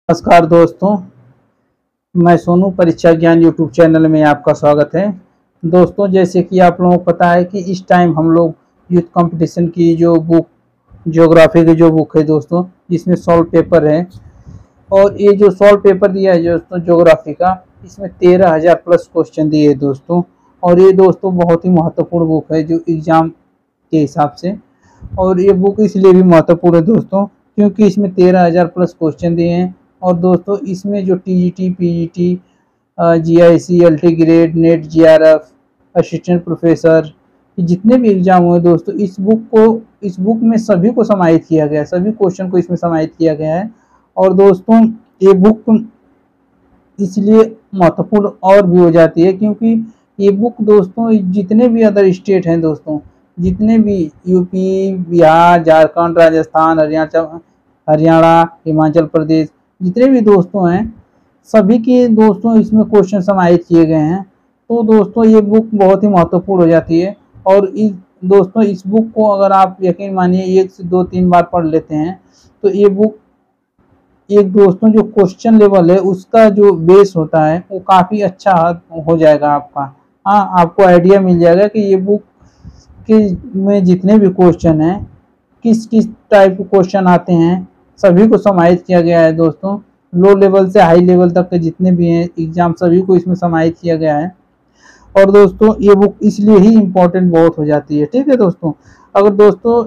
नमस्कार दोस्तों, मैं सोनू परीक्षा ज्ञान यूट्यूब चैनल में आपका स्वागत है। दोस्तों, जैसे कि आप लोगों को पता है कि इस टाइम हम लोग यूथ कंपटीशन की जो बुक ज्योग्राफी की जो बुक है दोस्तों, जिसमें सॉल्व पेपर है, और ये जो सॉल्व पेपर दिया है दोस्तों ज्योग्राफी का, इसमें 13,000 प्लस क्वेश्चन दिए हैं दोस्तों। और ये दोस्तों बहुत ही महत्वपूर्ण बुक है जो एग्ज़ाम के हिसाब से। और ये बुक इसलिए भी महत्वपूर्ण है दोस्तों क्योंकि इसमें 13,000 प्लस क्वेश्चन दिए हैं। और दोस्तों इसमें जो TGT, PGT, GIC, LT grade, net, GRF, assistant professor, जितने भी एग्जाम हुए दोस्तों, इस बुक में सभी को समाहित किया गया है, सभी क्वेश्चन को इसमें समाहित किया गया है। और दोस्तों ये बुक इसलिए महत्वपूर्ण और भी हो जाती है क्योंकि ये बुक दोस्तों जितने भी अदर स्टेट हैं दोस्तों, जितने भी यूपी, बिहार, झारखंड, राजस्थान, हरियाणा, हिमाचल प्रदेश, जितने भी दोस्तों हैं, सभी के दोस्तों इसमें क्वेश्चन समाहित किए गए हैं। तो दोस्तों ये बुक बहुत ही महत्वपूर्ण हो जाती है। और दोस्तों इस बुक को अगर आप यकीन मानिए 1 से 2-3 बार पढ़ लेते हैं तो ये बुक एक दोस्तों जो क्वेश्चन लेवल है उसका जो बेस होता है वो काफ़ी अच्छा हो जाएगा आपका। हाँ, आपको आइडिया मिल जाएगा कि ये बुक के में जितने भी क्वेश्चन हैं, किस किस टाइप के क्वेश्चन आते हैं, सभी को समाहित किया गया है दोस्तों। लो लेवल से हाई लेवल तक के जितने भी हैं एग्जाम, सभी को इसमें समाहित किया गया है। और दोस्तों ये बुक इसलिए ही इम्पोर्टेंट बहुत हो जाती है। ठीक है दोस्तों, अगर दोस्तों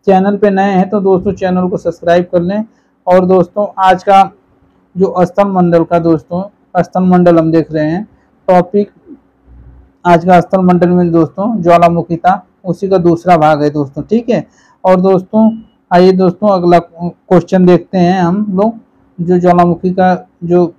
चैनल पे नए हैं तो दोस्तों चैनल को सब्सक्राइब कर लें। और दोस्तों आज का जो स्थल मंडल का दोस्तों स्थल मंडल हम देख रहे हैं टॉपिक, आज का स्थल मंडल में दोस्तों ज्वालामुखी था, उसी का दूसरा भाग है दोस्तों। ठीक है, और दोस्तों आइए दोस्तों अगला क्वेश्चन देखते हैं हम लोग। जो ज्वालामुखी का जो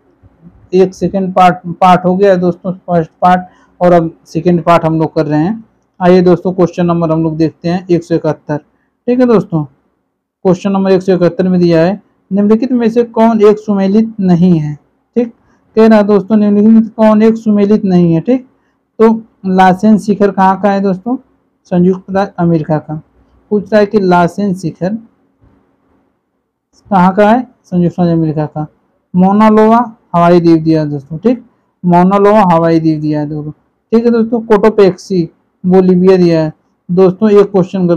एक सेकेंड पार्ट हो गया है दोस्तों, फर्स्ट पार्ट, और अब सेकेंड पार्ट हम लोग कर रहे हैं। आइए दोस्तों क्वेश्चन नंबर हम लोग देखते हैं 171। ठीक है दोस्तों, क्वेश्चन नंबर 171 में दिया है निम्नलिखित में से कौन एक सुमेलित नहीं है। ठीक, कह रहा है दोस्तों निम्नलिखित में कौन एक सुमेलित नहीं है। ठीक, तो लासेन शिखर कहाँ का है दोस्तों? संयुक्त राज्य अमेरिका का। पूछ रहा है कि लासेन शिखर कहाँ का है? संयुक्त राज्य अमेरिका का। मौना लोआ हवाई द्वीप दिया है दोस्तों। ठीक, मौना लोआ हवाई द्वीप दिया है दोस्तों। ठीक है दोस्तों, कोटोपेक्सी बोलिविया दिया है दोस्तों। एक क्वेश्चन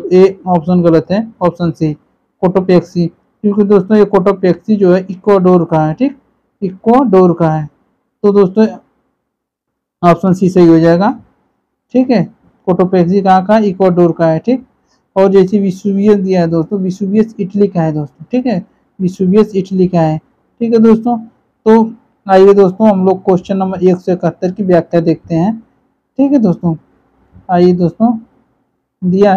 ऑप्शन गलत है, ऑप्शन सी कोटोपेक्सी, क्योंकि दोस्तों ये कोटोपेक्सी जो है इक्वाडोर का है। ठीक, इक्वाडोर का है, तो दोस्तों ऑप्शन सी सही हो जाएगा। ठीक है, कोटोपेक्सी कहाँ का? इक्वाडोर का है। ठीक, और जैसे विसुवियस दिया है दोस्तों, विसुवियस इटली का है दोस्तों। ठीक है, विसुवियस इटली का है। ठीक है दोस्तों, तो आइए दोस्तों हम लोग क्वेश्चन नंबर 171 की व्याख्या देखते हैं। ठीक है दोस्तों, आइए दोस्तों दिया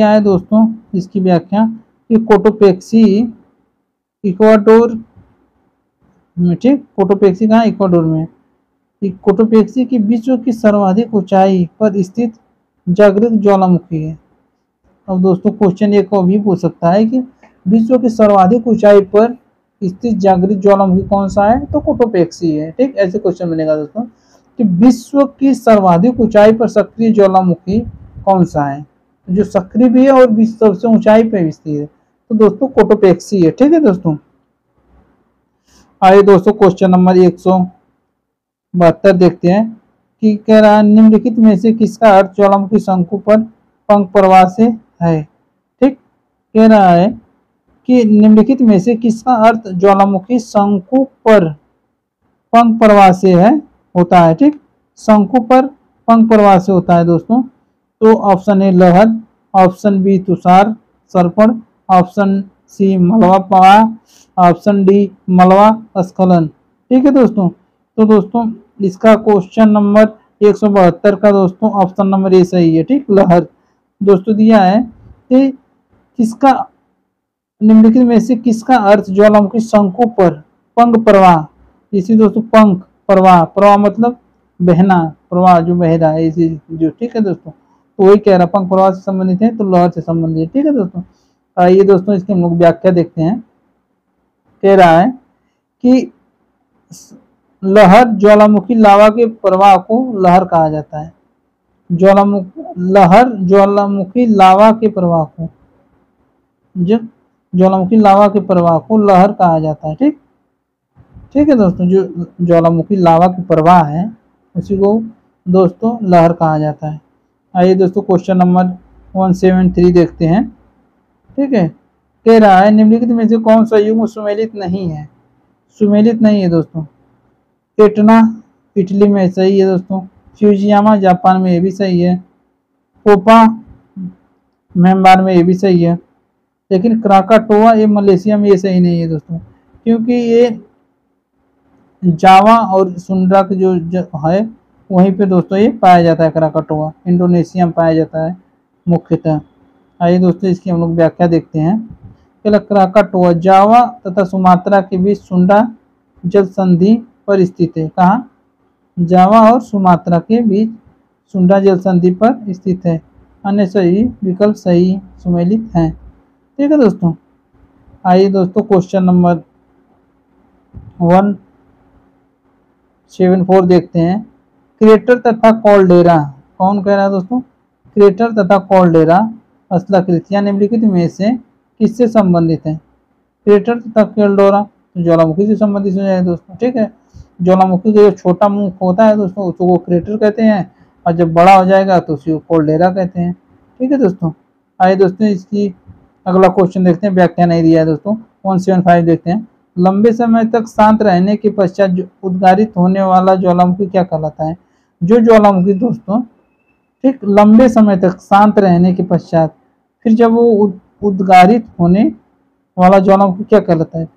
है दोस्तों इसकी व्याख्या कि कोटोपेक्सी इक्वाडोर में। ठीक, कोटोपेक्सी कहाँ? इक्वाडोर में। कोटोपेक्सी की विश्व की सर्वाधिक ऊंचाई पर स्थित जागृत ज्वालामुखी है। अब दोस्तों क्वेश्चन एक को भी पूछ सकता है कि विश्व की सर्वाधिक ऊंचाई पर स्थित जागृत ज्वालामुखी कौन सा है? तो कोटोपेक्सी है। ठीक, ऐसे क्वेश्चन बनेगा दोस्तों कि विश्व की सर्वाधिक ऊंचाई पर सक्रिय ज्वालामुखी कौन सा है, जो सक्रिय भी है और विश्व सबसे ऊंचाई पर भी स्थित है, तो दोस्तों कोटोपेक्सी है। ठीक है दोस्तों, आइए दोस्तों क्वेश्चन नंबर 172 देखते हैं कि कह रहा है निम्नलिखित में से किसका अर्थ ज्वालामुखी शंकु पर पंख प्रवाह से है। ठीक, कह रहा है कि निम्नलिखित में से किसका अर्थ ज्वालामुखी शंकु पर पंख प्रवाह से है होता है। ठीक, शंकु पर पंख प्रवाह से होता है दोस्तों। तो ऑप्शन ए लहर, ऑप्शन बी तुषार सर्पण, ऑप्शन सी मलबा प्रवाह, ऑप्शन डी मलबा स्खलन। ठीक है दोस्तों, तो दोस्तों इसका क्वेश्चन नंबर 172 का दोस्तों ऑप्शन नंबर ए सही है। ठीक, लहर दोस्तों दिया है कि किसका निम्नलिखित में से किसका अर्थ ज्वालामुखी शंकु पर पंख प्रवाह, इसी दोस्तों पंख प्रवाह, प्रवाह मतलब बहना, प्रवाह जो बह रहा है इसी जो। ठीक है दोस्तों, तो वही कह रहा पंख प्रवाह से संबंधित है तो लहर से संबंधित है। ठीक है दोस्तों, आइए दोस्तों इसकी हम लोग व्याख्या देखते हैं। कह रहा है कि लहर ज्वालामुखी लावा के प्रवाह को लहर कहा जाता है। लहर ज्वालामुखी लावा के प्रवाह को जब ज्वालामुखी लावा के प्रवाह को लहर कहा जाता है। ठीक ठीक है दोस्तों, जो ज्वालामुखी लावा की प्रवाह है उसी को दोस्तों लहर कहा जाता है। आइए दोस्तों क्वेश्चन नंबर 173 देखते हैं। ठीक है, कह रहा है निम्नलिखित में से कौन सा युग्म सुमेलित नहीं है। सुमेलित नहीं है दोस्तों। एटना इटली में सही है दोस्तों, फ्यूजियामा जापान में ये भी सही है, पोपा म्यांमार में ये भी सही है, लेकिन क्राकाटोआ ये मलेशिया में ये सही नहीं है दोस्तों, क्योंकि ये जावा और सुंड्रा के जो है वहीं पे दोस्तों ये पाया जाता है। क्राकाटोआ इंडोनेशिया में पाया जाता है मुख्यतः। आइए दोस्तों इसकी हम लोग व्याख्या देखते हैं। क्राकाटोआ जावा तथा सुमात्रा के बीच सुंडा जल संधि पर स्थित है। कहाँ? जावा और सुमात्रा के बीच सुंडा जल संधि पर स्थित है। अन्य सही विकल्प सही सुमेलित हैं। ठीक है दोस्तों, आइए दोस्तों क्वेश्चन नंबर 174 देखते हैं। क्रेटर तथा कॉल्डेरा, कौन कह रहा है दोस्तों? क्रेटर तथा कॉल्डेरा स्थलाकृतियां निम्नलिखित में से किससे संबंधित है? क्रेटर तथा कॉल्डेरा तो ज्वालामुखी से संबंधित हो जाए दोस्तों। ठीक है, ज्वालामुखी का जो छोटा मुंह होता है दोस्तों उसको वो क्रेटर कहते हैं, और जब बड़ा हो जाएगा तो उसी को कॉल्डेरा कहते हैं। ठीक है दोस्तों, आइए दोस्तों इसकी अगला क्वेश्चन देखते हैं। व्याख्या नहीं दिया है दोस्तों। 175 देखते हैं। लंबे समय तक शांत रहने के पश्चात उद्गारित होने वाला ज्वालामुखी क्या कहलाता है? जो ज्वालामुखी दोस्तों ठीक लंबे समय तक शांत रहने के पश्चात फिर जब वो उद्गारित होने वाला ज्वालामुखी क्या कहलाता है?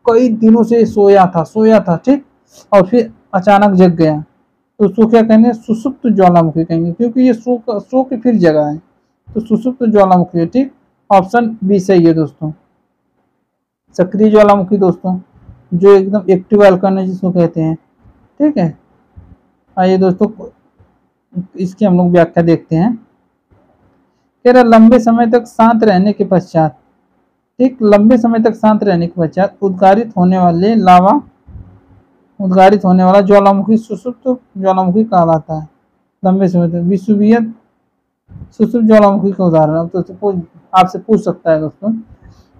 कई दिनों से सोया था ठीक, और फिर अचानक जग गया तो उसको क्या कहेंगे? सुषुप्त ज्वालामुखी कहेंगे, क्योंकि ये सो के फिर जगा है तो सुषुप्त ज्वालामुखी है। ठीक, ऑप्शन बी सही है दोस्तों। सक्रिय ज्वालामुखी दोस्तों जो एकदम एक्टिव वोल्केनो है जिसको कहते हैं। ठीक है, आइए दोस्तों इसकी हम लोग व्याख्या देखते हैं। कह रहा लंबे समय तक शांत रहने के पश्चात, ठीक लंबे समय तक शांत रहने के पश्चात उद्गारित होने वाला ज्वालामुखी सुषुप्त ज्वालामुखी कहलाता है। लंबे समय तक विषुवीय सुषुप्त ज्वालामुखी का उदाहरण अब तो आपसे पूछ सकता है दोस्तों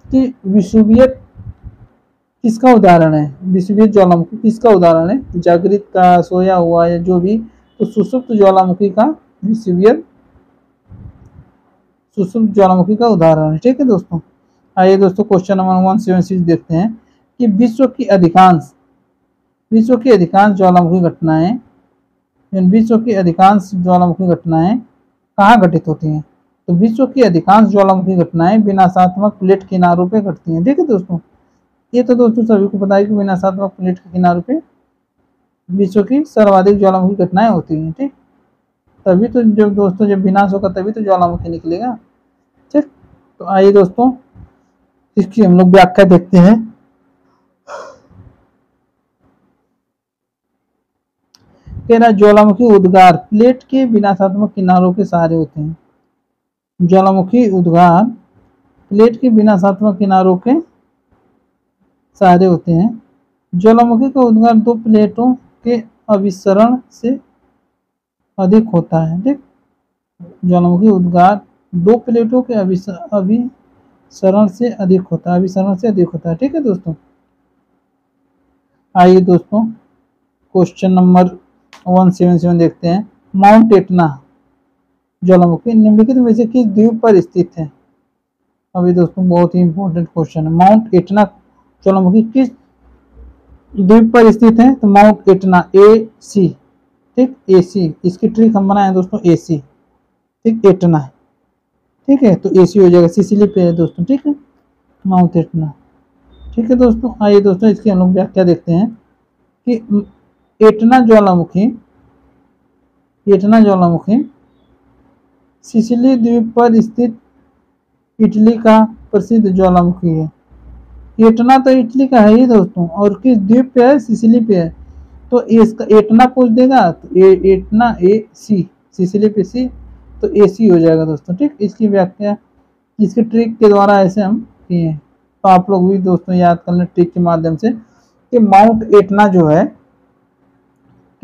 कि विषुवीय किसका उदाहरण है? विषुवीय ज्वालामुखी किसका उदाहरण है? जागृत का, सोया हुआ या जो भी, तो सुषुप्त ज्वालामुखी का विषुवीय सुषुप्त ज्वालामुखी का उदाहरण है। ठीक है दोस्तों, आइए दोस्तों क्वेश्चन नंबर 176 देखते हैं कि विश्व की अधिकांश ज्वालामुखी घटनाएं कहाँ घटित होती हैं? तो विश्व की अधिकांश ज्वालामुखी घटनाएं विनाशात्मक प्लेट किनारों पे घटती हैं। ठीक है दोस्तों, ये तो दोस्तों सभी को पता है कि विनाशात्मक प्लेट के किनारों पे विश्व की सर्वाधिक ज्वालामुखी घटनाएं होती हैं। ठीक, तभी तो जब विनाश होगा तभी तो ज्वालामुखी निकलेगा। ठीक, तो आइए दोस्तों इसकी हम लोग व्याख्या देखते हैं। कह रहा ज्वालामुखी उद्गार प्लेट के विनाशात्मक किनारों के सहारे होते हैं। ज्वालामुखी उद्गार प्लेट के विनाशात्मक किनारों के सहारे होते हैं। ज्वालामुखी का उद्गार दो प्लेटों के अभिसरण से अधिक होता है। ठीक, ज्वालामुखी उद्गार दो प्लेटों के अभिसरण से अधिक होता है। ठीक है दोस्तों, आइए दोस्तों क्वेश्चन नंबर 177 देखते हैं। माउंट एटना ज्वालामुखी निम्नलिखित में से किस द्वीप पर स्थित है? अभी दोस्तों बहुत ही इंपॉर्टेंट क्वेश्चन है। माउंट एटना ज्वालामुखी किस द्वीप पर स्थित है? तो माउंट एटना AC, ठीक AC, इसकी ट्रिक हम बनाए दोस्तों AC। ठीक, एटना, ठीक है, तो AC हो जाएगा, सिसिली पे है दोस्तों। ठीक है, माउंट एटना। ठीक है दोस्तों, आइए दोस्तों इसकी हम लोग व्याख्या देखते हैं कि एटना ज्वालामुखी सिसिली द्वीप पर स्थित इटली का प्रसिद्ध ज्वालामुखी है। एटना तो इटली का है ही दोस्तों, और किस द्वीप पे है? सिसिली पे है। तो इसका एटना पूछ देगा तो एटना AC, सिसिली पे C, तो AC हो जाएगा दोस्तों। ठीक, इसकी व्याख्या इसके ट्रिक के द्वारा ऐसे हम किए हैं, तो आप लोग भी दोस्तों याद कर लें ट्रिक के माध्यम से कि माउंट एटना जो है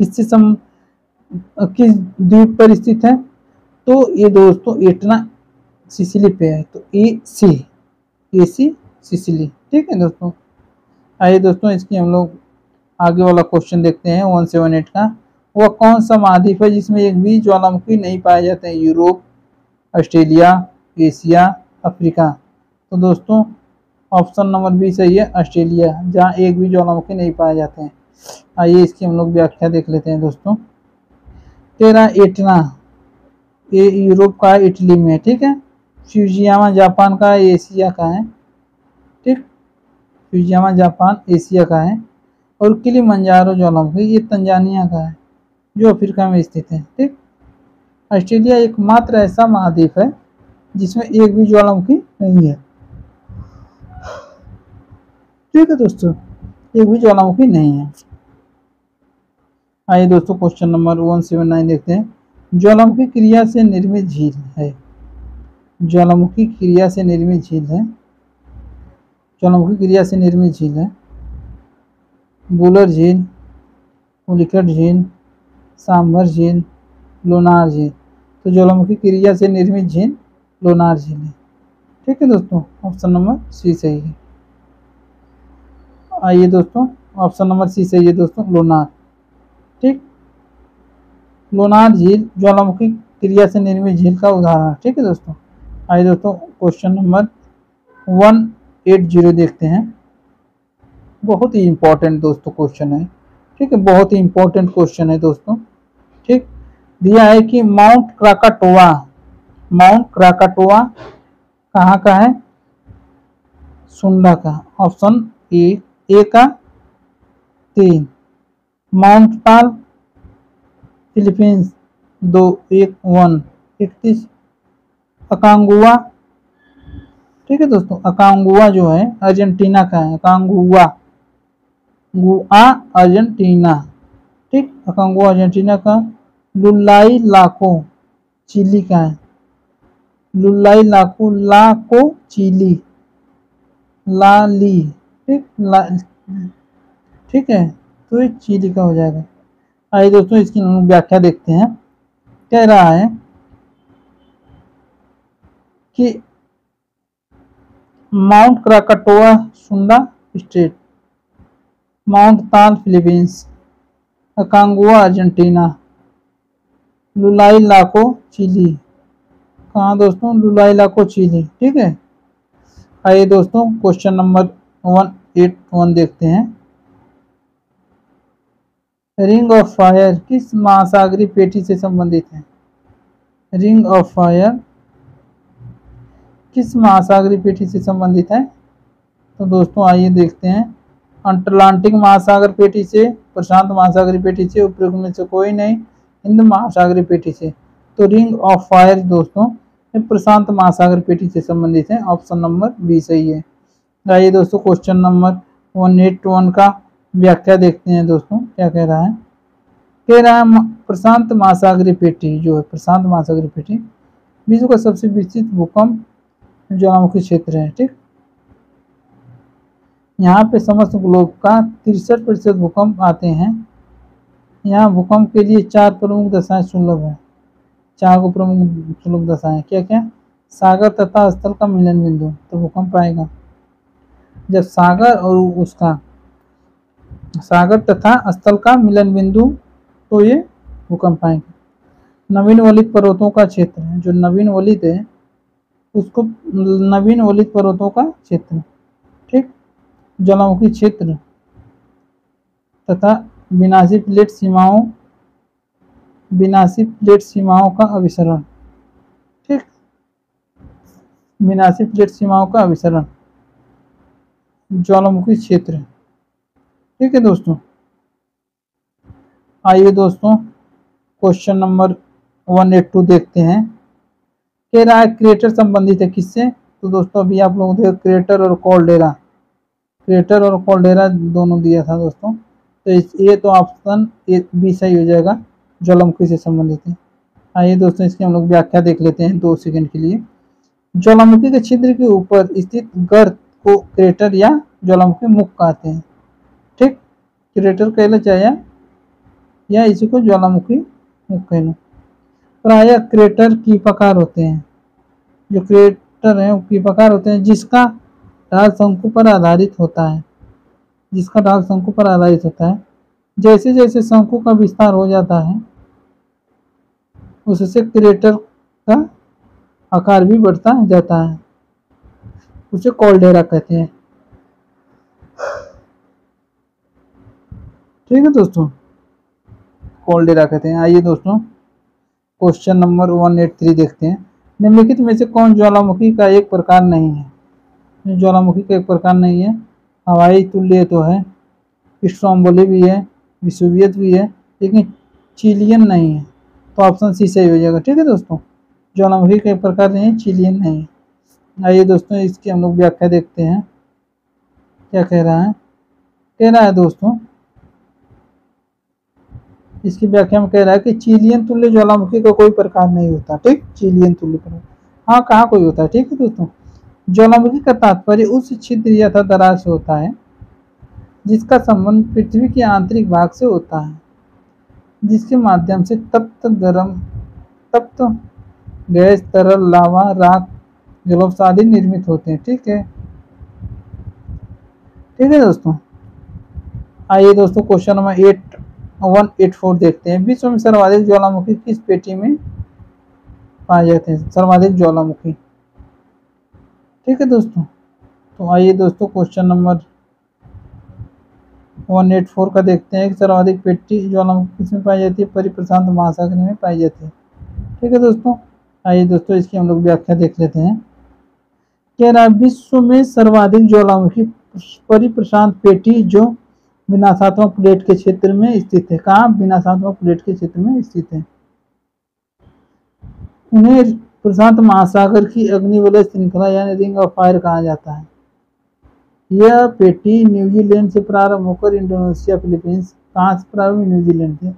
किस द्वीप पर स्थित है? तो ये दोस्तों एटना सिसिली पे है, तो AC। AC Sicily. ठीक है दोस्तों, आइए दोस्तों इसकी हम लोग आगे वाला क्वेश्चन देखते हैं 178 का। वह कौन सा महाद्वीप है जिसमें एक भी ज्वालामुखी नहीं पाए जाते हैं? Europe, Australia, Asia, Africa. तो दोस्तों ऑप्शन नंबर बी सही है, ऑस्ट्रेलिया, जहाँ एक भी ज्वालामुखी नहीं पाए जाते हैं। आइए इसकी हम लोग व्याख्या देख लेते हैं दोस्तों। तेरा एटना, ये यूरोप का है, इटली में। ठीक है, फ्यूजियामा जापान का है, एशिया का है। ठीक, फ्यूजियामा जापान एशिया का है। और किलिमंजारो ज्वालामुखी ये तंजानिया का है, जो अफ्रीका में स्थित है। ठीक, ऑस्ट्रेलिया एकमात्र ऐसा महाद्वीप है जिसमें एक भी ज्वालामुखी नहीं है। ठीक है दोस्तों, एक भी ज्वालामुखी नहीं है। आइए दोस्तों क्वेश्चन नंबर 179 देखते हैं। ज्वालामुखी क्रिया से निर्मित झील है। ज्वालामुखी क्रिया से निर्मित झील है, ज्वालामुखी क्रिया से निर्मित झील है। बुलर झील, पुलिकट झील, सांभर झील, लोनार झील। तो ज्वालामुखी क्रिया से निर्मित झील लोनार झील है। ठीक है दोस्तों, ऑप्शन नंबर सी सही है। आइए दोस्तों ऑप्शन नंबर सी सही है दोस्तों, लोनार। ठीक, लोनार झील ज्वालामुखी क्रिया से निर्मित झील का उदाहरण है। ठीक है दोस्तों, आइए दोस्तों क्वेश्चन नंबर 180 देखते हैं। बहुत ही इंपॉर्टेंट दोस्तों क्वेश्चन है। ठीक है, बहुत ही इंपॉर्टेंट क्वेश्चन है दोस्तों। ठीक, दिया है कि माउंट क्राकाटोआ, माउंट क्राकाटोआ कहाँ का है? सुंडा का। ऑप्शन ए का 3। माउंट ताल, फिलीपींस 2-1-31। अकांगुआ, ठीक है दोस्तों, अकांगुआ जो है अर्जेंटीना का है। अकांगुआ, गुआ अर्जेंटीना। ठीक, अकांगुआ अर्जेंटीना का। लुलाई लाको चिली का है। लुलाई लाको, लाको चिली, लाली। ठीक, ठीक है, तो ये चिली का हो जाएगा। आइए दोस्तों इसकी हम व्याख्या देखते हैं। कह रहा है कि माउंट क्राकाटोआ सुंडा स्टेट, माउंट ताल फिलीपींस, अकांगुआ अर्जेंटीना, लुलाई लाको चिली। कहाँ दोस्तों? लुलाई लाको चिली। ठीक है, आइए दोस्तों क्वेश्चन नंबर 181 देखते हैं। रिंग ऑफ फायर किस महासागरीय पेटी से संबंधित है? रिंग ऑफ फायर किस महासागरीय पेटी से संबंधित है? तो दोस्तों आइए देखते हैं। अटलांटिक महासागर पेटी से, प्रशांत महासागरीय पेटी से, उपरोक्त में से कोई नहीं, हिंद महासागरीय पेटी से। तो रिंग ऑफ फायर दोस्तों ये प्रशांत महासागर पेटी से संबंधित है। ऑप्शन नंबर बी सही है। आइए दोस्तों क्वेश्चन नंबर 181 का व्याख्या देखते हैं दोस्तों। क्या कह रहा है? कह रहा है प्रशांत महासागरीय पेटी जो है, प्रशांत महासागरीय पेटी विश्व का सबसे विस्तृत भूकंप ज्वालामुखी क्षेत्र है। ठीक, यहाँ पे समस्त ग्लोब का 63% भूकंप आते हैं। यहाँ भूकंप के लिए 4 प्रमुख दशाएं सुलभ है। 4 को प्रमुख सुलभ दशाएं क्या क्या? सागर तथा स्थल का मिलन बिंदु, तो भूकंप आएगा जब सागर और उसका, सागर तथा स्थल का मिलन बिंदु, तो ये भूकंप आएगा। नवीन वलित पर्वतों का क्षेत्र है, जो नवीन वलित है उसको नवीन वलित पर्वतों का क्षेत्र। ठीक, ज्वालामुखी क्षेत्र तथा विनाशी प्लेट सीमाओं, विनाशी प्लेट सीमाओं का अभिसरण। ठीक, विनाशी प्लेट सीमाओं का अभिसरण ज्वालामुखी क्षेत्र। ठीक है दोस्तों, आइए दोस्तों क्वेश्चन नंबर 182 देखते हैं। कह रहा है क्रेटर संबंधित है किससे? तो दोस्तों अभी आप लोगों को क्रेटर और कॉल्डेरा, क्रेटर और कॉल्डेरा दोनों दिया था दोस्तों। तो ये तो ऑप्शन बी सही हो जाएगा, ज्वालामुखी से संबंधित है। आइए दोस्तों इसकी हम लोग व्याख्या देख लेते हैं 2 सेकंड के लिए। ज्वालामुखी के छिद्र के ऊपर स्थित गर्त को क्रेटर या ज्वालामुखी मुख कहते हैं। ठीक, क्रेटर कहना चाहिए या इसी को ज्वालामुखी मुख कहना। प्रायः क्रेटर कीपाकार होते हैं, जो क्रेटर हैं वो कीपाकार होते हैं, जिसका ढाल शंकु पर आधारित होता है, जिसका ढाल शंकु पर आधारित होता है। जैसे जैसे शंकु का विस्तार हो जाता है उससे क्रेटर का आकार भी बढ़ता जाता है, उसे कॉल्डेरा कहते हैं। ठीक है दोस्तों, कॉल्डेरा कहते हैं। आइए दोस्तों क्वेश्चन नंबर 183 देखते हैं। निम्नलिखित में से कौन ज्वालामुखी का एक प्रकार नहीं है? ज्वालामुखी का एक प्रकार नहीं है। हवाई तुल्य तो है, स्ट्रोम्बोली भी है, विसुवियस भी है, लेकिन चिलियन नहीं है, तो ऑप्शन सी सही हो जाएगा। ठीक है दोस्तों, ज्वालामुखी का एक प्रकार नहीं है, चिलियन नहीं है। आइए दोस्तों इसकी हम लोग व्याख्या देखते हैं क्या कह रहा है। कह रहा है दोस्तों, इसकी व्याख्या में कह रहा है कि चिलियन तुल्य ज्वालामुखी का कोई प्रकार नहीं होता। ठीक, चिलियन तुल्य प्रकार हाँ कहाँ कोई होता है। ठीक है दोस्तों, ज्वालामुखी का तात्पर्य उस छिद्र या दरार से होता है जिसका संबंध पृथ्वी के आंतरिक भाग से होता है, जिसके माध्यम से तप्त गैस, तरल, लावा, राख, जलोष्र आदि निर्मित होते हैं। ठीक है, ठीक है दोस्तों। आइए दोस्तों क्वेश्चन नंबर 184 देखते हैं। विश्व में सर्वाधिक ज्वालामुखी किस पेटी में पाए जाते हैं? सर्वाधिक ज्वालामुखी। ठीक है दोस्तों, तो आइए दोस्तों क्वेश्चन नंबर 184 का देखते हैं कि सर्वाधिक पेटी ज्वालामुखी किसमें पाई जाती है? परिप्रशांत महासागर में पाई जाती है। ठीक है दोस्तों, आइए दोस्तों इसकी हम लोग व्याख्या देख लेते हैं। कह रहा है विश्व में सर्वाधिक ज्वालामुखी परिप्रशांत पेटी जो विनाशात्मक प्लेट के क्षेत्र में स्थित है। कहाँ? विनाशात्मक प्लेट के क्षेत्र में स्थित है। उन्हें प्रशांत महासागर की अग्निवलय श्रृंखला यानी रिंग ऑफ फायर कहा जाता है। यह पेटी न्यूजीलैंड से प्रारंभ होकर इंडोनेशिया, फिलीपींस, कहाँ से प्रारंभ? न्यूजीलैंड से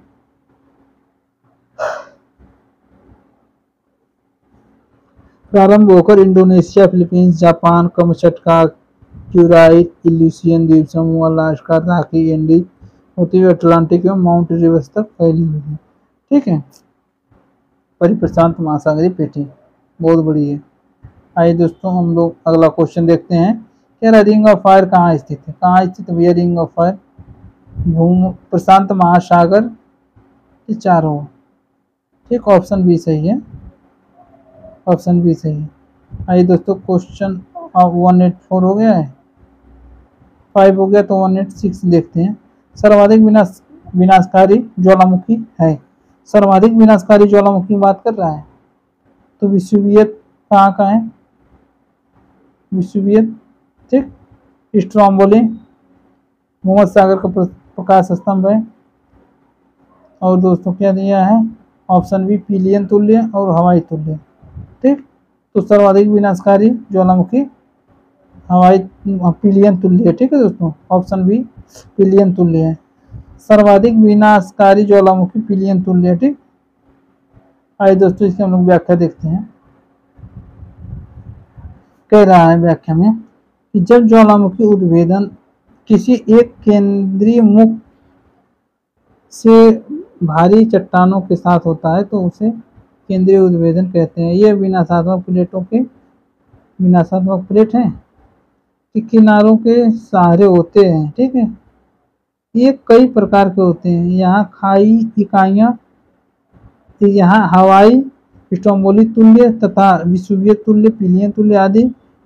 प्रारंभ होकर इंडोनेशिया, फिलीपींस, जापान, कमचटका, क्यूराइट, इल्यूसियन द्वीप समूह, अलास्का, रॉकी एंडीज होते हुए अटलांटिक एवं माउंट एवरेस्ट तक फैली हुई है। ठीक है, परिप्रशांत महासागरीय पेटी बहुत बड़ी है। आइए दोस्तों हम लोग अगला क्वेश्चन देखते हैं। क्या रिंग ऑफ फायर कहाँ स्थित है? कहाँ स्थित है भैया रिंग ऑफ फायर? प्रशांत महासागर के चारों ओर। ठीक, ऑप्शन बी सही है, ऑप्शन बी सही है। आइए दोस्तों क्वेश्चन 184 हो गया है, 5 हो गया, तो 186 देखते हैं। सर्वाधिक विनाशकारी ज्वालामुखी है। सर्वाधिक विनाशकारी ज्वालामुखी बात कर रहा है तो विसुवियस कहाँ का है? विसुवियस। ठीक, स्ट्रोम्बोली भूमध्य सागर का प्रकाश स्तंभ है। और दोस्तों क्या दिया है? ऑप्शन बी पिलियन तुल्य और हवाई तुल्य। ठीक, तो सर्वाधिक विनाशकारी ज्वालामुखी हवाई पिलियन तुल्य है। ठीक है दोस्तों, ऑप्शन बी पिलियन तुल्य है। सर्वाधिक विनाशकारी ज्वालामुखी पिलियन तुल्य है। ठीक, आइए दोस्तों इसकी हम लोग व्याख्या देखते हैं। कह रहा है व्याख्या में कि जब ज्वालामुखी उद्भेदन किसी एक केंद्रीय मुख से भारी चट्टानों के साथ होता है तो उसे केंद्रीय उद्भेदन कहते हैं। ये विनाशात्मक प्लेट हैं कि किनारों के सहारे होते हैं। ठीक है, ये कई प्रकार के होते हैं। यहाँ खाई इकाइयाँ, यहाँ हवाई, स्ट्रोम्बोली तुल्य तथा विसुवियस तुल्य, पिलियन तुल्य आदि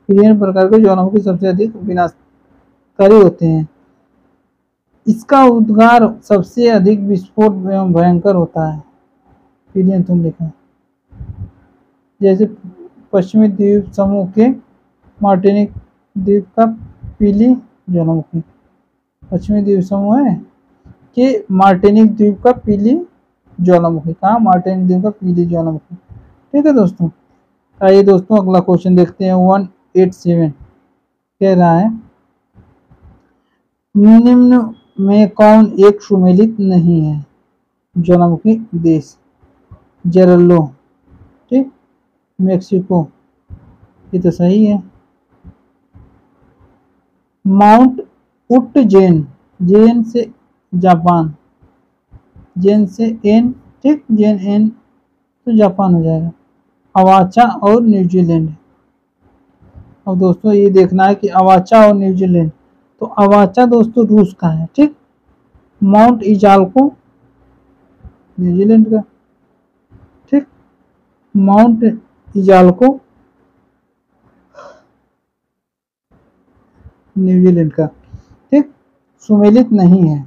विभिन्न प्रकार के ज्वालामुखी सबसे अधिक विनाशकारी होते हैं। इसका उद्गार सबसे अधिक विस्फोट एवं भयंकर होता है पिलियन तुल्य का। जैसे पश्चिमी द्वीप समूह के मार्टिनिक द्वीप का पीली ज्वालामुखी, पश्चिमी द्वीप समूह है कि मार्टिनिक द्वीप का पीली ज्वालामुखी। कहाँ? मार्टिनिक द्वीप का पीली ज्वालामुखी। ठीक है दोस्तों, आइए दोस्तों अगला क्वेश्चन देखते हैं। 187 कह रहा है निम्न में कौन एक सुमेलित नहीं है ज्वालामुखी देश? जेरल्लो, ठीक, मेक्सिको, ये तो सही है। माउंट उट्टजेन, जेन से जापान, जेन से एन, ठीक, जेन एन तो जापान हो जाएगा। अवाचा और न्यूजीलैंड, अब दोस्तों ये देखना है कि अवाचा और न्यूजीलैंड, तो अवाचा दोस्तों रूस का है, ठीक। माउंट इजाल्को न्यूजीलैंड का, ठीक। माउंट इजाल्को न्यूजीलैंड का, ठीक। सुमेलित नहीं है,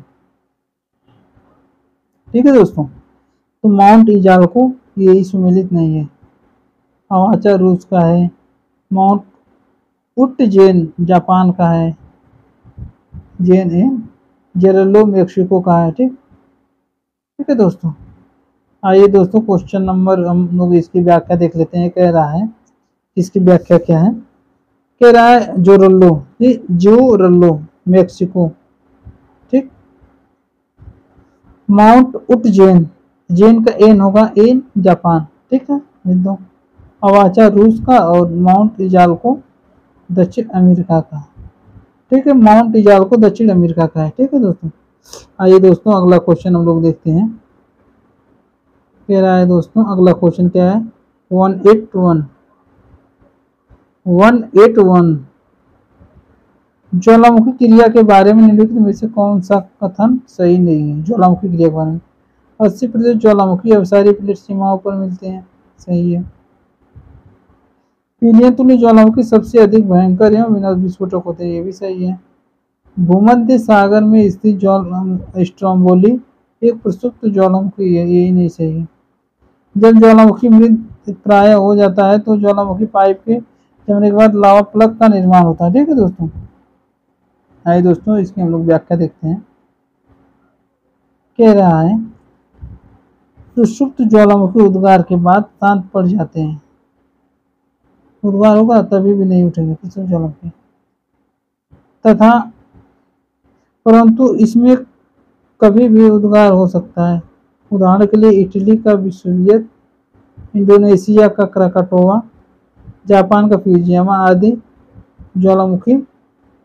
ठीक है दोस्तों। तो माउंट इजाल्को यही सुमेलित नहीं है। अवाचा रूस का है। माउंट उट्टजेन जापान का है। जेन है जेरेलो मेक्सिको का है, ठीक। ठीक है दोस्तों। आइए दोस्तों क्वेश्चन नंबर हम लोग इसकी व्याख्या देख लेते हैं। कह रहा है, इसकी व्याख्या क्या है। कह रहा है जोरल्लो, जोरल्लो मेक्सिको, ठीक। माउंट उट्टजेन, जेन का एन होगा, एन जापान, ठीक है मित्रों। अवाचा रूस का और माउंट इजाल्को दक्षिण अमेरिका का, ठीक है। माउंट इजाल्को दक्षिण अमेरिका का है, ठीक है दोस्तों। आइए दोस्तों अगला क्वेश्चन हम लोग देखते हैं। कह रहा है दोस्तों अगला क्वेश्चन क्या है। 181 ज्वालामुखी क्रिया के बारे में निम्नलिखित में से कौन सा कथन सही नहीं है। ज्वालामुखी क्रिया के बारे में 80% ज्वालामुखी अवसारी प्लेट सीमाओं पर मिलते हैं, सही है। पीलियन तुल्य ज्वालामुखी सबसे अधिक भयंकर एवं विनाश विस्फोटक होते हैं, ये भी सही है। भूमध्य सागर में स्थित स्ट्रोम्बोली एक प्रसुप्त ज्वालामुखी है, यही नहीं सही है। जब ज्वालामुखी मृत प्राय हो जाता है तो ज्वालामुखी पाइप के जमने के बाद लावा प्लग का निर्माण होता है, ठीक है दोस्तों। आइए दोस्तों इसकी हम लोग व्याख्या देखते हैं। कह रहा है सुषुप्त ज्वालामुखी उद्गार के बाद शांत पड़ जाते हैं। उद्गार होगा तभी भी नहीं उठेंगे सुषुप्त ज्वालामुखी, तथा परंतु इसमें कभी भी उद्गार हो सकता है। उदाहरण के लिए इटली का विसुवियस, इंडोनेशिया का क्राकाटोवा, जापान का फ्यूजियामा आदि ज्वालामुखी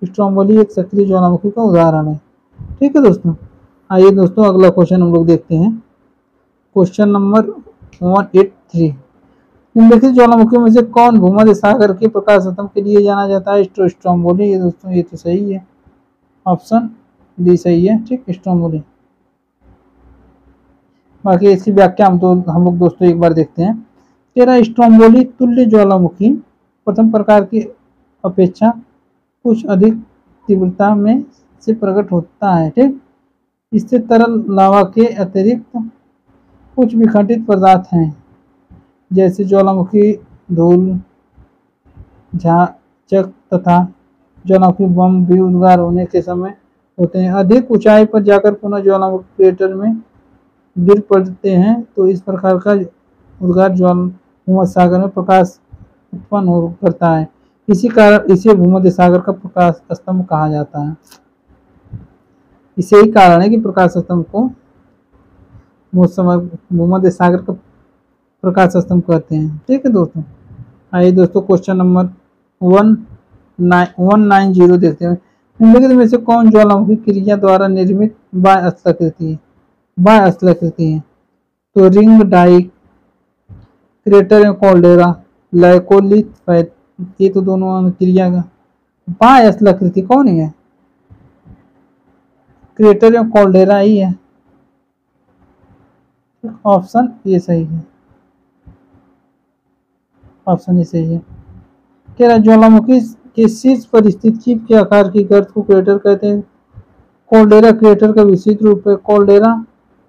स्ट्रोम्बोली एक सक्रिय ज्वालामुखी का उदाहरण है, ठीक है दोस्तों। आइए दोस्तों अगला क्वेश्चन हम लोग देखते हैं। क्वेश्चन नंबर 183 निम्नलिखित ज्वालामुखी में से कौन भूमध्य सागर के प्रकाश स्तंभ के लिए जाना जाता है। स्ट्रोम्बोली, ये दोस्तों ये तो सही है, ऑप्शन डी सही है, ठीक। स्ट्रोम्बोली। बाकी इसकी व्याख्या हम लोग दोस्तों एक बार देखते हैं। तेरा स्ट्रोम्बोली तुल्य ज्वालामुखी प्रथम प्रकार की अपेक्षा कुछ अधिक तीव्रता में से प्रकट होता है, ठीक। इससे तरल लावा के अतिरिक्त कुछ विखंडित पदार्थ हैं जैसे ज्वालामुखी धूल, झाचक तथा ज्वालामुखी बम भी उद्गार होने के समय होते हैं। अधिक ऊंचाई पर जाकर पुनः ज्वालामुखी क्रेटर में गिर पड़ते हैं तो इस प्रकार का उद्गार भूमध्य सागर में प्रकाश उत्पन्न करता है। इसी कारण इसे भूमध्य सागर का प्रकाश स्तंभ कहा जाता है। इसे ही कारण है कि प्रकाश स्तंभ को भूमध्य सागर का प्रकाश स्तंभ कहते हैं, ठीक है दोस्तों। आइए दोस्तों क्वेश्चन नंबर 190 देखते हैं। निम्नलिखित में से कौन ज्वालामुखी क्रिया द्वारा निर्मित बाह्य स्थलाकृति है। बाह्य स्थलाकृति है तो रिंग डाइक, क्रेटर एवं कॉल्डेरा, लाइकोलिथ, ये तो दोनों क्रिया का बाह्य स्थलाकृति कौन है। क्रेटर एवं कॉल्डेरा ही है, ऑप्शन ये सही है, ऑप्शन ये सही है। कह रहा ज्वालामुखी के शीर्ष पर स्थित चीप के आकार की गर्त को क्रेटर कहते हैं। कॉल्डेरा क्रेटर का विस्तृत रूप है।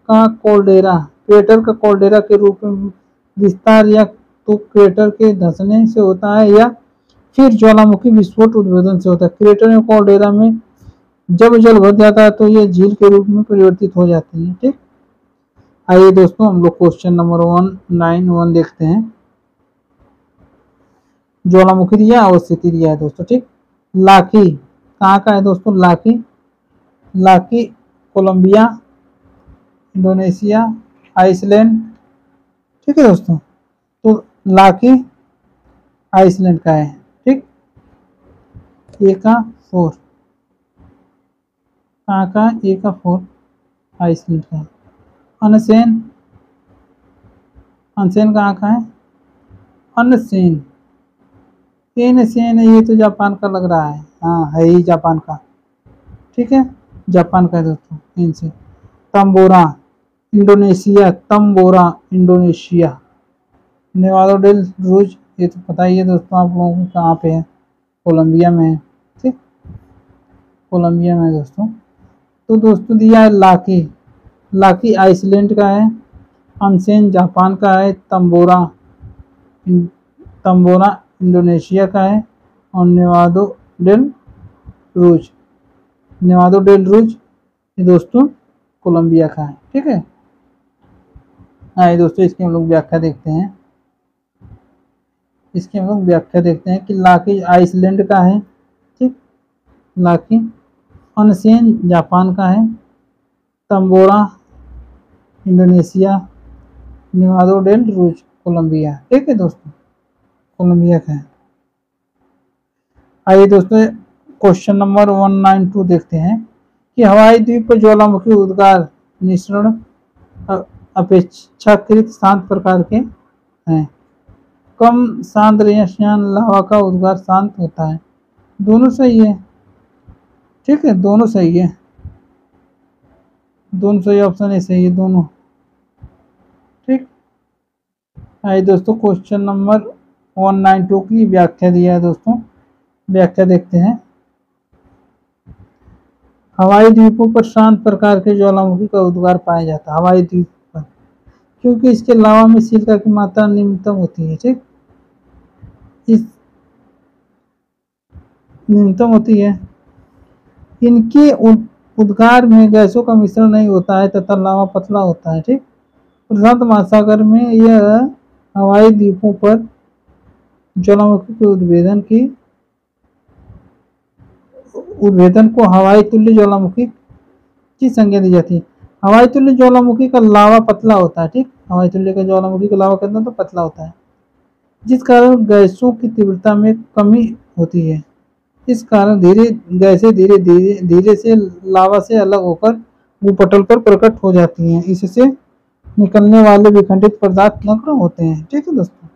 क्रेटर का कॉल्डेरा के रूप में विस्तार या तो क्रेटर के धंसने से होता है या फिर ज्वालामुखी विस्फोट उद्भेदन से होता है। क्रेटर या कॉल्डेरा में जब जल भर जाता है तो यह झील के रूप में परिवर्तित हो जाती है, ठीक। आइए दोस्तों हम लोग क्वेश्चन नंबर 191 देखते हैं। ज्वालामुखी दिया और स्थिति दिया है दोस्तों, ठीक। लाकी कहाँ का है दोस्तों। लाकी कोलंबिया, इंडोनेशिया, आइसलैंड, ठीक है दोस्तों। तो लाकी आइसलैंड का है, ठीक। ए का 4 कहाँ का, ए का 4 आइसलैंड का है। अनसेन कहाँ का है। अनसेन एन ये तो जापान का लग रहा है, हाँ है ही जापान का, ठीक है जापान का है दोस्तों। एन से तंबोरा इंडोनेशिया, तंबोरा इंडोनेशिया। नेवाडो डेल रूज ये तो पता ही है दोस्तों आप लोगों को कहाँ पे है, कोलंबिया में है, ठीक कोलंबिया में है दोस्तों। तो दोस्तों दिया है लाकी, लाकी आइसलैंड का है, अनसेन जापान का है, तंबोरा इंडोनेशिया का है, और डेल रूज नेवाडो डेल रूज ये दोस्तों कोलंबिया का है, ठीक है। आइए दोस्तों इसकी हम लोग व्याख्या देखते हैं, इसकी हम लोग व्याख्या देखते हैं कि लाकी आइसलैंड का है, ठीक लाकी। अनसेन जापान का है, तंबोरा इंडोनेशिया, नेवाडो डेल रूज कोलंबिया, ठीक है दोस्तों कोलंबिया का है। आइए दोस्तों क्वेश्चन नंबर 192 देखते हैं कि हवाई द्वीप पर ज्वालामुखी उद्गार मिश्रण अपेक्षाकृत शांत प्रकार के हैं। कम सांद्रयन लावा का उद्गार शांत होता है। दोनों सही है, ठीक है दोनों सही है, दोनों सही, ऑप्शन ए सही है दोनों, ठीक। आइए दोस्तों क्वेश्चन नंबर 192 की व्याख्या दिया है दोस्तों, व्याख्या देखते हैं। हवाई द्वीपों पर शांत प्रकार के ज्वालामुखी का उद्गार पाया जाता है। हवाई द्वीप पर क्योंकि इसके लावा में सिलिका की मात्रा न्यूनतम होती है, ठीक इस न्यूनतम होती है। इनके उद्गार में गैसों का मिश्रण नहीं होता है तथा लावा पतला होता है, ठीक। प्रशांत महासागर में यह हवाई द्वीपों पर ज्वालामुखी के उद्भेदन को हवाई तुल्य ज्वालामुखी की संज्ञा दी जाती है। हवाई तुल्य ज्वालामुखी का लावा पतला होता है, ठीक हवाई तुल्य का ज्वालामुखी का लावा कितना तो पतला होता है, जिस कारण गैसों की तीव्रता में कमी होती है। इस कारण गैसें धीरे धीरे से लावा से अलग होकर भूपटल पर प्रकट हो जाती हैं। इससे निकलने वाले विखंडित पदार्थ नग्न होते हैं, ठीक है दोस्तों।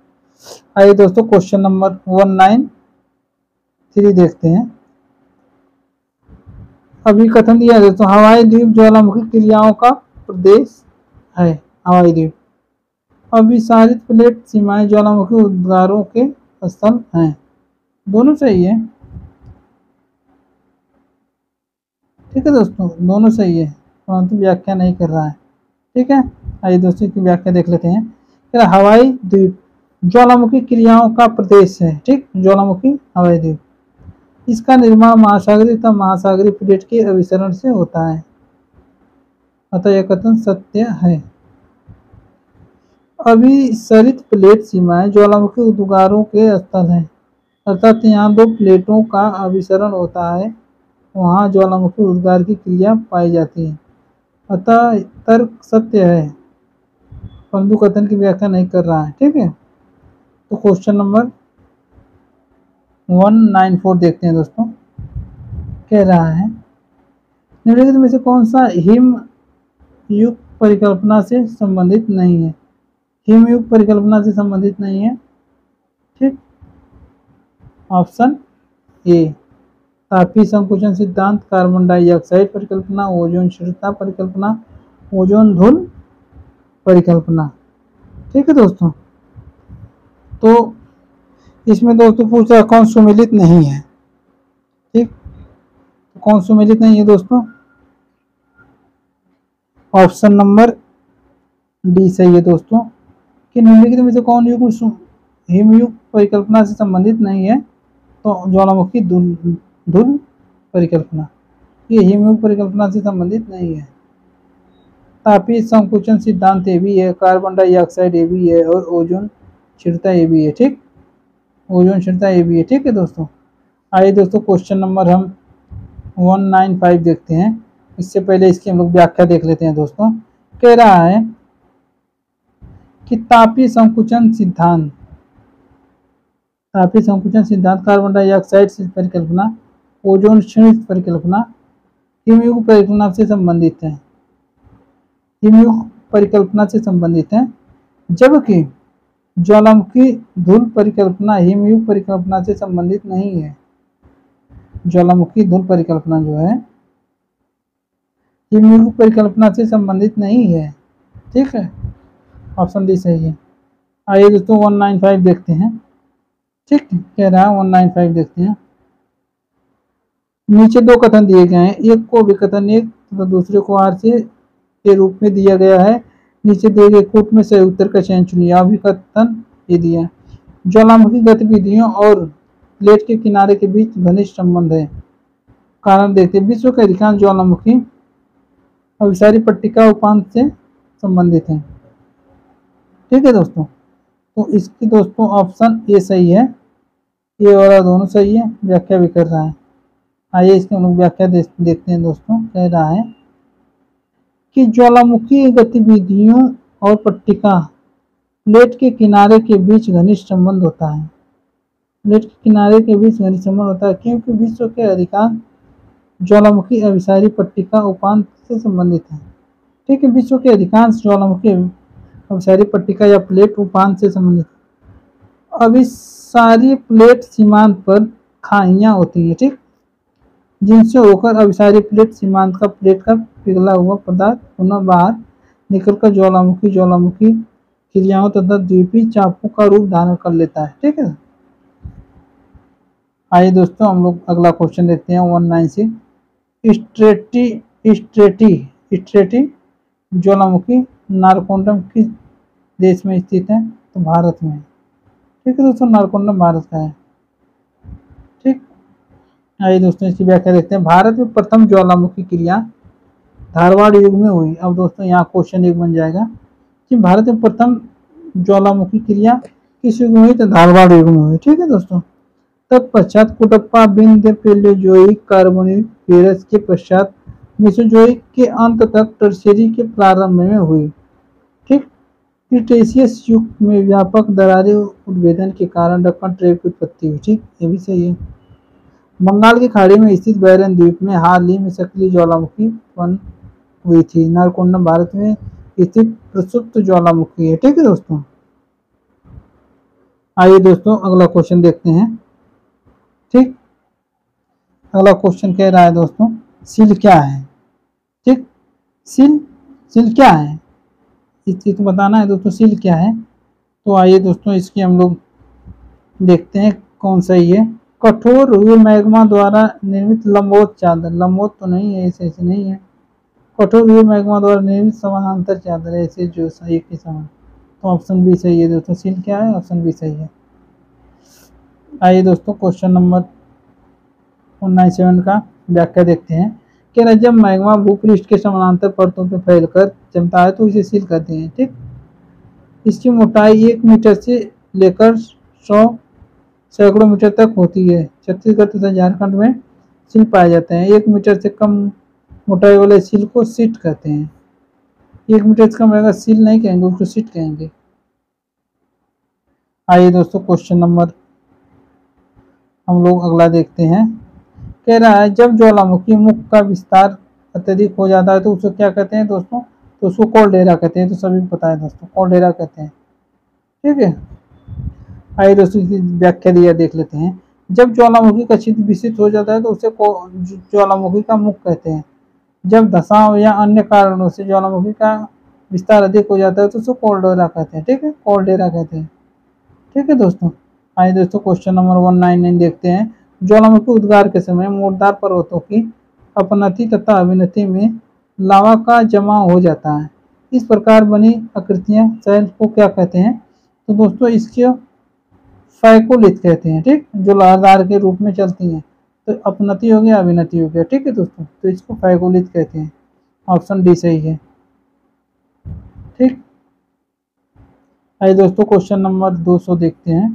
आइए दोस्तों क्वेश्चन नंबर 193 देखते हैं। अभी कथन दिया है दोस्तों, हवाई द्वीप ज्वालामुखी क्रियाओं का प्रदेश है। हवाई द्वीप अभिसारित प्लेट सीमाएं ज्वालामुखी उद्गारों के स्थल हैं। दोनों सही है, ठीक है दोस्तों दोनों सही है, परंतु व्याख्या नहीं कर रहा है, ठीक है। आइए दोस्तों की व्याख्या देख लेते हैं। हवाई द्वीप ज्वालामुखी क्रियाओं का प्रदेश है, ठीक ज्वालामुखी हवाई द्वीप। इसका निर्माण महासागरीय तथा महासागरीय प्लेट के अभिसरण से होता है, अतः यह कथन सत्य है। अभिसरित प्लेट सीमाएं ज्वालामुखी उद्गारों के स्थल हैं, अर्थात यहाँ दो प्लेटों का अभिसरण होता है, वहाँ ज्वालामुखी उद्गार की क्रिया पाई जाती है, अतः तर्क सत्य है, परंतु कथन की व्याख्या नहीं कर रहा है, ठीक है। तो क्वेश्चन नंबर 194 देखते हैं दोस्तों। कह रहा है निम्नलिखित में से कौन सा हिम युग परिकल्पना से संबंधित नहीं है। हिम युग परिकल्पना से संबंधित नहीं है, ठीक ऑप्शन ए तापीय संकुचन सिद्धांत, कार्बन डाइऑक्साइड परिकल्पना, ओजोन क्षीणता परिकल्पना, ओजोन धूल परिकल्पना, ठीक है दोस्तों। तो इसमें दोस्तों पूछा कौन सुमेलित नहीं है, ठीक तो कौन सुमेलित नहीं है दोस्तों, ऑप्शन नंबर डी सही है दोस्तों कि निम्नलिखित में से कौन युग हिमयुग परिकल्पना से संबंधित नहीं है। तो ज्वालामुखी धूल परिकल्पना ये हिमयुग परिकल्पना से संबंधित नहीं है। तापीय संकुचन सिद्धांत ये भी है, कार्बन डाइऑक्साइड ये भी है, और ओजोन क्षीणता ये भी है, ठीक ओजोन क्षीणता ये भी है, ठीक है दोस्तों। आइए दोस्तों क्वेश्चन नंबर हम 195 देखते हैं। इससे पहले इसकी हम लोग व्याख्या देख लेते हैं दोस्तों। कह रहा है कि तापीय संकुचन सिद्धांत कार्बन डाइऑक्साइड परिकल्पना, ओजोन क्षीणित परिकल्पना हिमयुग परिकल्पना से संबंधित है, हिमयुग परिकल्पना से संबंधित है, जबकि ज्वालामुखी धूल परिकल्पना हिमयुग परिकल्पना से संबंधित नहीं है। ज्वालामुखी धूल परिकल्पना जो है हिमयुग परिकल्पना से संबंधित नहीं है। ठीक है, ऑप्शन डी सही है। आइए दोस्तों 195 देखते हैं। ठीक कह रहा है 195 देखते हैं। नीचे दो कथन दिए गए हैं, एक को विकथन एक तथा दूसरे को आरसी के रूप में दिया गया है। नीचे दिए गए कूट में सही उत्तर का चयन चुनिए। अभिकथन ये दिया, ज्वालामुखी गतिविधियों और प्लेट के किनारे के बीच घनिष्ठ संबंध है। कारण देखते हैं, विश्व के अधिकांश ज्वालामुखी अभिसारी पट्टिका उपांत से संबंधित है। ठीक है दोस्तों, तो इसकी दोस्तों ऑप्शन ए सही है, ये वाला दोनों सही है, व्याख्या भी कर रहा है। आइए इसकी हम लोग व्याख्या देखते हैं दोस्तों। कह रहा है कि ज्वालामुखी गतिविधियों और पट्टिका प्लेट के किनारे के बीच घनिष्ठ संबंध होता है। प्लेट के किनारे के बीच घनिष्ठ संबंध होता है क्योंकि विश्व के अधिकांश ज्वालामुखी अभिसारी पट्टिका उपांत से संबंधित है। ठीक है, विश्व के अधिकांश ज्वालामुखी अभिसारी पट्टिका या प्लेट उपांत से संबंधित है। अभिसारी प्लेट सीमांत पर खाइयां होती है, ठीक, जिनसे होकर अभिसारी प्लेट सीमांत का प्लेट का पिघला हुआ पदार्थ पुनः बाहर निकलकर ज्वालामुखी क्रियाओं तथा द्वीपीय चापों का रूप धारण कर लेता है। ठीक है, आइए दोस्तों हम लोग अगला क्वेश्चन देखते हैं 196। स्ट्रेटी ज्वालामुखी नारकोंडम किस देश में स्थित है? तो भारत में। ठीक है दोस्तों, नारकोंडम भारत का है। ठीक, आइए दोस्तों इसकी व्याख्या देखते हैं। भारत में प्रथम ज्वालामुखी क्रिया धारवाड़ युग में हुई। अब दोस्तों यहाँ क्वेश्चन एक बन जाएगा कि भारत में प्रथम ज्वालामुखी क्रिया किस युग में हुई? तो धारवाड़ युग में हुई। ठीक है दोस्तों, तत्पश्चात कुटप्पा विंध्य पैलेयोजोइक कार्बोनिफेरस के पश्चात मेसोजोइक के अंत तक टर्शियरी के प्रारंभ में हुई। ठीक, क्रिटेशियस युग में व्यापक दरारें उद्भेदन के कारण दक्कन ट्रेप की उत्पत्ति हुई। ठीक, ये भी सही है। बंगाल की खाड़ी में स्थित बैरन द्वीप में हाल ही में सक्रिय ज्वालामुखी उत्पन्न हुई थी। नारकोंडम भारत में स्थित प्रसुप्त ज्वालामुखी है। ठीक है दोस्तों, आइए दोस्तों अगला क्वेश्चन देखते हैं। ठीक, अगला क्वेश्चन कह रहा है दोस्तों सील क्या है? ठीक, सील क्या है, इस चीज को बताना है दोस्तों, सील क्या है। तो आइए दोस्तों इसकी हम लोग देखते हैं कौन सही है। कठोर हुए मैग्मा द्वारा निर्मित लंबवत चादर, लंबवत तो नहीं है, ऐसे ऐसे नहीं है, कठोर हुए मैग्मा द्वारा निर्मित समानांतर चादर ऐसे जो सही के समान। तो ऑप्शन बी सही है दोस्तों, सील क्या है, ऑप्शन बी सही है। आइए दोस्तों क्वेश्चन नंबर 197 का व्याख्या देखते हैं। कि जब मैग्मा भूपृष्ठ के समानांतर परतों पे फैलकर जमता है तो इसे सील कहते हैं। ठीक, इसकी मोटाई 1 मीटर से लेकर 100 सैकड़ों मीटर तक होती है। छत्तीसगढ़ तथा झारखंड में सील पाए जाते हैं। 1 मीटर से कम मोटाई वाले सील को सीट कहते हैं। 1 मीटर से कम रहेगा सील नहीं कहेंगे, उसको सीट कहेंगे। आइए दोस्तों क्वेश्चन नंबर हम लोग अगला देखते हैं। कह रहा है जब ज्वालामुखी मुख का विस्तार अत्यधिक हो जाता है तो उसको क्या कहते हैं दोस्तों? तो उसको कॉल्डेरा कहते हैं। तो सभी को पता है दोस्तों, कॉल्डेरा कहते हैं। ठीक है, आइए दोस्तों इसकी व्याख्या दिया देख लेते हैं। जब ज्वालामुखी का छिद्र विस्तृत हो जाता है तो उसे ज्वालामुखी का मुख कहते हैं। जब धसाव या अन्य कारणों से ज्वालामुखी का विस्तार अधिक हो जाता है तो उसको कॉल्डेरा कहते हैं। ठीक है, कॉल्डेरा कहते हैं। ठीक है दोस्तों, आइए दोस्तों क्वेश्चन नंबर 199 देखते हैं। ज्वालामुखी उद्गार के समय मोर्टार पर्वतों की अपनति तथा अविनति में लावा का जमाव हो जाता है। इस प्रकार बनी आकृतियां शैल को क्या कहते हैं? तो दोस्तों इसके फैकोलिथ कहते हैं। ठीक, जो लहरदार के रूप में चलती हैं। तो अपनति हो गया, अविनति हो गया। ठीक है दोस्तों, तो इसको फैकोलिथ कहते हैं। ऑप्शन डी सही है। ठीक, आइए दोस्तों क्वेश्चन नंबर 200 देखते हैं।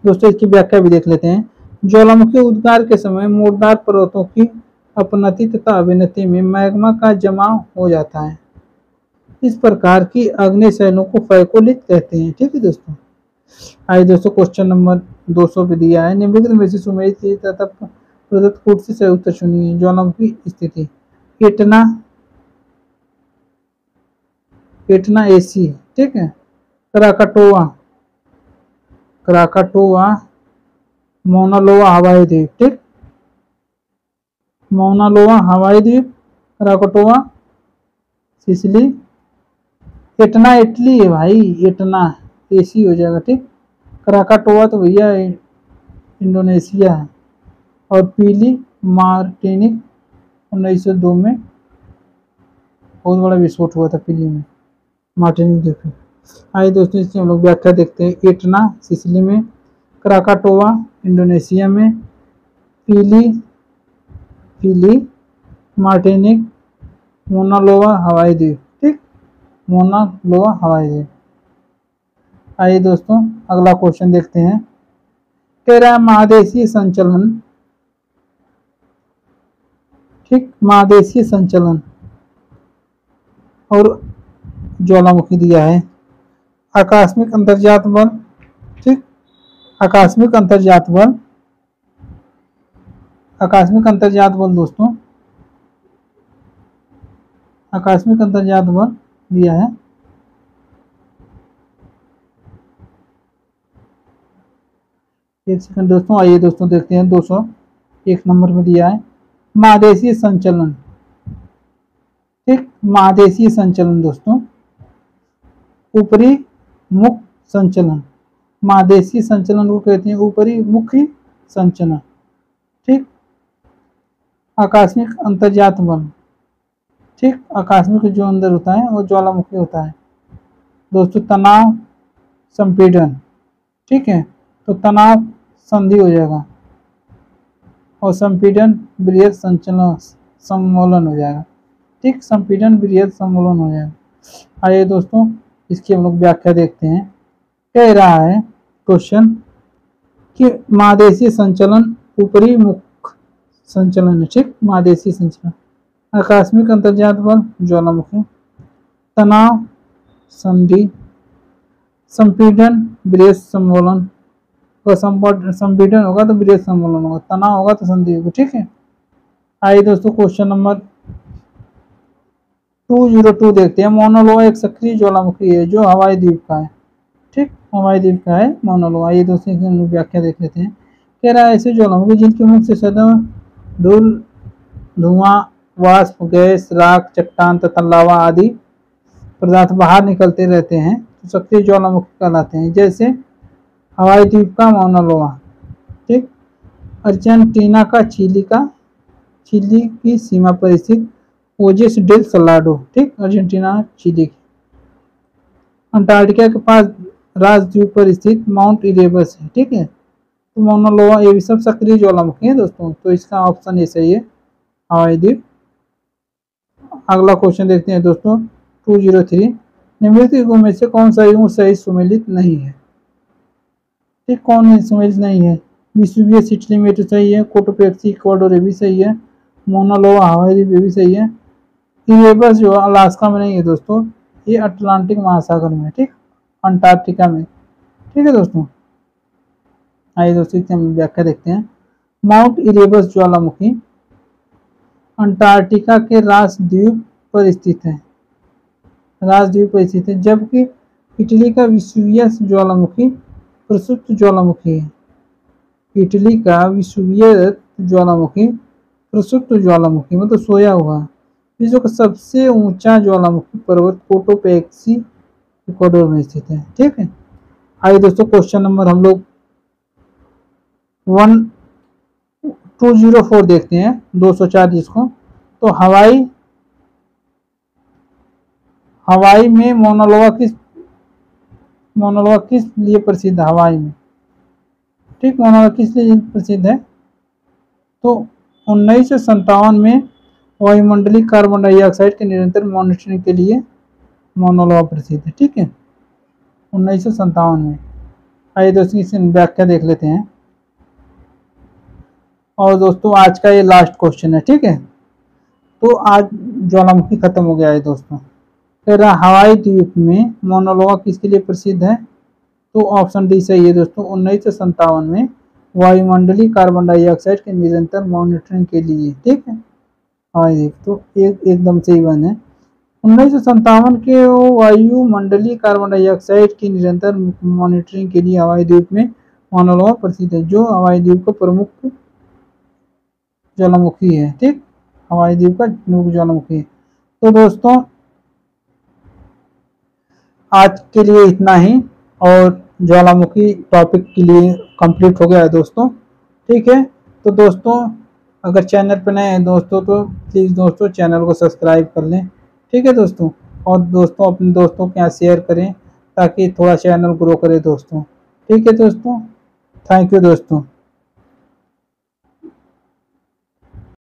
दोस्तों इसकी व्याख्या भी देख लेते हैं। ज्वालामुखी उद्गार के समय मोर्टार पर्वतों की अपनति तथा अविनति में मैग्मा का जमाव हो जाता है। इस प्रकार की अग्नि शैलों को फैकोलिथ कहते हैं। ठीक है दोस्तों, आइए दोस्तों क्वेश्चन नंबर 200 पे दिया है। निम्नलिखित में से सुमेलित कीजिए तथा प्रदत्त कूट से सही उत्तर चुनिए। ज्वालामुखी स्थिति एटना एसी। ठीक है, क्राकाटोआ, क्राकाटोआ, मौना लोआ हवाई द्वीप, ठीक, मौना लोआ हवाई द्वीप, क्राकाटोआ सिसिली, एटना इटली है भाई, एटना एसी हो जाएगा, ठीक, क्राकाटोआ तो भैया इंडोनेशिया है, और पीली मार्टिनिक 1902 में बहुत बड़ा विस्फोट हुआ था पीली में, मार्टिनिक द्वीप पे। आइए दोस्तों इसकी हम लोग व्याख्या देखते हैं। एटना सिसिली में, क्राकाटोआ इंडोनेशिया में, पीली मार्टिनिक, मोना लोआ हवाई द्वीप, ठीक, मोना लोआ हवाई द्वीप। आइए दोस्तों अगला क्वेश्चन देखते हैं। तेरा महादेशीय संचलन, ठीक, महादेशीय संचलन और ज्वालामुखी दिया है। आकस्मिक अंतर्जात बल, ठीक, आकस्मिक अंतर्जात बल, आकस्मिक अंतर्जात बल दोस्तों, आकस्मिक अंतर्जात बल दिया है। एक सेकंड दोस्तों, आइए दोस्तों देखते हैं 201 नंबर में दिया है महादेशीय संचलन, ठीक, महादेशीय संचलन दोस्तों, ऊपरी मुख संचलन, महादेशीय संचलन को कहते हैं ऊपरी मुखी संचलन, ठीक, आकस्मिक अंतर्जात बल, ठीक, आकस्मिक जो अंदर होता है वो ज्वालामुखी होता है दोस्तों। तनाव संपीड़न, ठीक है, तो तनाव संधि हो जाएगा और संपीड़न बृहद संचलन सम्मोलन हो जाएगा, ठीक, संपीड़न बृहद सम्मोलन हो जाएगा। आइए दोस्तों इसकी हम लोग व्याख्या देखते हैं। कह रहा है क्वेश्चन कि महादेशीय संचलन ऊपरी मुख संचलन है, ठीक, महादेशीय संचलन, आकस्मिक अंतर्जात बल ज्वालामुखी, तनाव संधि, संपीड़न बृहद सम्मोलन, संपीड़न होगा तो बृहद सम्मोलन होगा, तनाव होगा तो संधि होगा, ठीक है। आइए दोस्तों क्वेश्चन नंबर 202 देखते हैं। मौना लोआ एक सक्रिय ज्वालामुखी है जो हवाई द्वीप का है, ठीक, हवाई द्वीप का है मौना लोआ। आइए दोस्तों इसकी व्याख्या देख लेते हैं। कह रहा है ऐसे ज्वालामुखी जिनके मुख से सदा धूल, धुआं, वाष्प, गैस, राख, चट्टान तथा लावा आदि पदार्थ बाहर निकलते रहते हैं तो सक्रिय ज्वालामुखी कहलाते हैं, जैसे हवाई द्वीप का मौना लोआ, ठीक, अर्जेंटीना का चिली की सीमा पर स्थित ओजेस डेल सलाडो, ठीक, अर्जेंटीना चिली की, अंटार्कटिका के पास राजद्वीप पर स्थित माउंट इरेबस है, ठीक है, तो मौना लोआ ये भी सब सक्रिय ज्वालामुखी है दोस्तों, तो इसका ऑप्शन ये सही है हवाई द्वीप। अगला क्वेश्चन देखते हैं दोस्तों 203। निम्नलिखित युगों में से कौन सा युग सही सुमेलित नहीं है, ठीक, कौन सुमेलित नहीं है। विसुवियस इटली में तो सही है, कोटोपेक्सी इक्वाडोर भी सही है, मौना लोआ हवाई द्वीप भी सही है, इरेबस जो अलास्का में नहीं है दोस्तों, ये अटलांटिक महासागर में, ठीक, अंटार्कटिका में, ठीक है दोस्तों। आइए दोस्तों इसकी हम व्याख्या देखते हैं। माउंट इरेबस ज्वालामुखी अंटार्कटिका के राजद्वीप पर स्थित है, राजद्वीप पर स्थित है, जबकि इटली का विसुवियस ज्वालामुखी प्रसुप्त ज्वालामुखी है, इटली का विसुवियस ज्वालामुखी प्रसुप्त ज्वालामुखी मतलब सोया हुआ। विश्व का सबसे ऊंचा ज्वालामुखी पर्वत कोटोपेक्सी इक्वाडोर में स्थित है, ठीक है। आइए दोस्तों क्वेश्चन नंबर हम लोग 204 देखते हैं, 204 जिसको, तो हवाई में मौना लोआ किस लिए प्रसिद्ध है, हवाई में, ठीक, मौना लोआ किस लिए प्रसिद्ध है, तो 1957 में वायुमंडलीय कार्बन डाइऑक्साइड के निरंतर मॉनिटरिंग के लिए मौना लोआ प्रसिद्ध है, ठीक है, 1957 में। आइए दोस्तों इसकी व्याख्या देख लेते हैं। और दोस्तों आज का ये लास्ट क्वेश्चन है, ठीक है, तो आज ज्वालामुखी खत्म हो गया है दोस्तों। फिर हवाई द्वीप में मौना लोआ किसके लिए प्रसिद्ध है, तो ऑप्शन डी सही है दोस्तों, 1957 में वायुमंडलीय कार्बन डाइऑक्साइड के निरंतर मॉनिटरिंग के लिए, ठीक है, हवाई द्वीप, तो एकदम सही वन है। 1957 के वायुमंडलीय कार्बन डाइऑक्साइड की निरंतर मॉनिटरिंग के लिए हवाई द्वीप में माउना लोआ प्रसिद्ध है, जो हवाई द्वीप का प्रमुख ज्वालामुखी है। ठीक, हवाई द्वीप का प्रमुख ज्वालामुखी है। तो दोस्तों आज के लिए इतना ही, और ज्वालामुखी टॉपिक के लिए कंप्लीट हो गया है दोस्तों। ठीक है, तो दोस्तों अगर चैनल पर नए हैं दोस्तों तो प्लीज़ दोस्तों चैनल को सब्सक्राइब कर लें। ठीक है दोस्तों, और दोस्तों अपने दोस्तों के यहाँ शेयर करें ताकि थोड़ा चैनल ग्रो करे दोस्तों। ठीक है दोस्तों, थैंक यू दोस्तों।